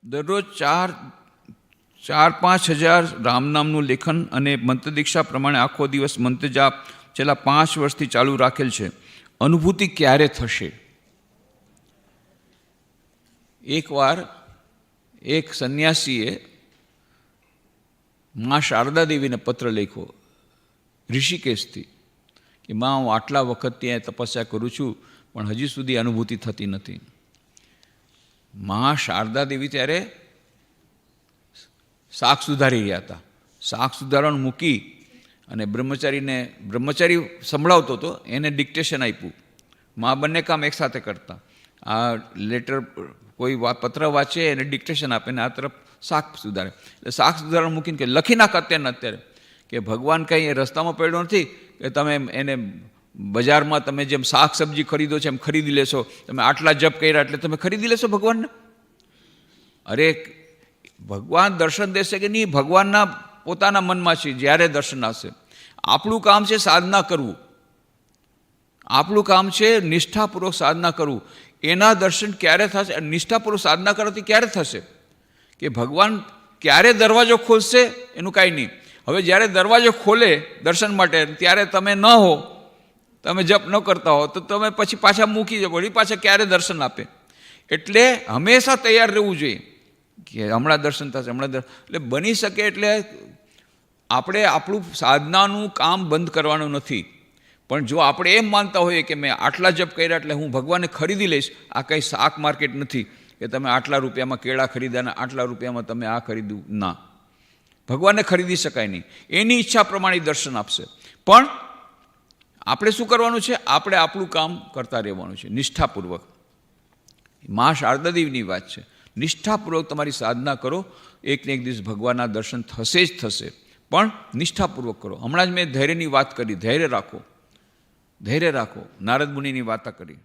દરરોજ 4-5 હજાર રામનામનું લેખન અને મંત્રદીક્ષા પ્રમાણે આખો દિવસ મંત્ર જાપ છેલ્લા 5 વર્ષથી ચાલુ રાખેલ છે. અનુભૂતિ ક્યારે થશે? એકવાર એક સંન્યાસીએ મા શારદા દેવીને પત્ર લખ્યો ઋષિકેશથી કે માં, હું આટલા વખત ત્યાં તપસ્યા કરું છું પણ હજી સુધી અનુભૂતિ થતી નથી. મા શારદા દેવી ત્યારે શાક સુધારી રહ્યા હતા. શાક સુધારવાનું મૂકી અને બ્રહ્મચારી સંભળાવતો હતો, એને ડિક્ટેશન આપ્યું. મા બંને કામ એકસાથે કરતા. આ લેટર કોઈ પત્ર વાંચે એને ડિક્ટેશન આપે ને આ તરફ શાક સુધારે. એટલે શાક સુધારવાનું મૂકીને કે લખી નાખ અત્યારે કે ભગવાન કંઈ રસ્તામાં પડ્યો નથી કે તમે એને બજારમાં તમે જેમ શાક સબ્જી ખરીદો છો એમ ખરીદી લેશો. તમે આટલા જપ કર્યા એટલે તમે ખરીદી લેશો ભગવાનને? અરે, ભગવાન દર્શન દેશે કે નહીં ભગવાનના પોતાના મનમાં છે જ્યારે દર્શન આવશે. આપણું કામ છે સાધના કરવું, આપણું કામ છે નિષ્ઠાપૂર્વક સાધના કરવું. એના દર્શન ક્યારે થશે? નિષ્ઠાપૂર્વક સાધના કરવાથી ક્યારે થશે? કે ભગવાન ક્યારે દરવાજો ખોલશે એનું કાંઈ નહીં. હવે જ્યારે દરવાજો ખોલે દર્શન માટે ત્યારે તમે ન હો, તમે જપ ન કરતા હો તો તમે પછી પાછા મૂકી જાઓ, વળી પાછા ક્યારે દર્શન આપે. એટલે હંમેશા તૈયાર રહેવું જોઈએ કે હમણાં દર્શન થશે, એટલે બની શકે એટલે આપણે આપણું સાધનાનું કામ બંધ કરવાનું નથી. પણ જો આપણે એમ માનતા હોઈએ કે મેં આટલા જપ કર્યા એટલે હું ભગવાનને ખરીદી લઈશ, આ કંઈ શાક માર્કેટ નથી કે તમે આટલા રૂપિયામાં કેળા ખરીદ્યા ને આટલા રૂપિયામાં તમે આ ખરીદ્યું. ના, ભગવાનને ખરીદી શકાય નહીં. એની ઈચ્છા પ્રમાણે દર્શન આપશે. પણ આપણે શું કરવાનું છે? આપણે આપણું કામ કરતા રહેવાનું છે નિષ્ઠાપૂર્વક. મા શારદાદેવીની વાત છે. નિષ્ઠાપૂર્વક તમારી સાધના કરો, એક ને એક દિવસ ભગવાનના દર્શન થશે જ થશે. પણ નિષ્ઠાપૂર્વક કરો. હમણાં જ મેં ધૈર્યની વાત કરી. ધૈર્ય રાખો, ધૈર્ય રાખો. નારદ મુનિની વાર્તા કરી.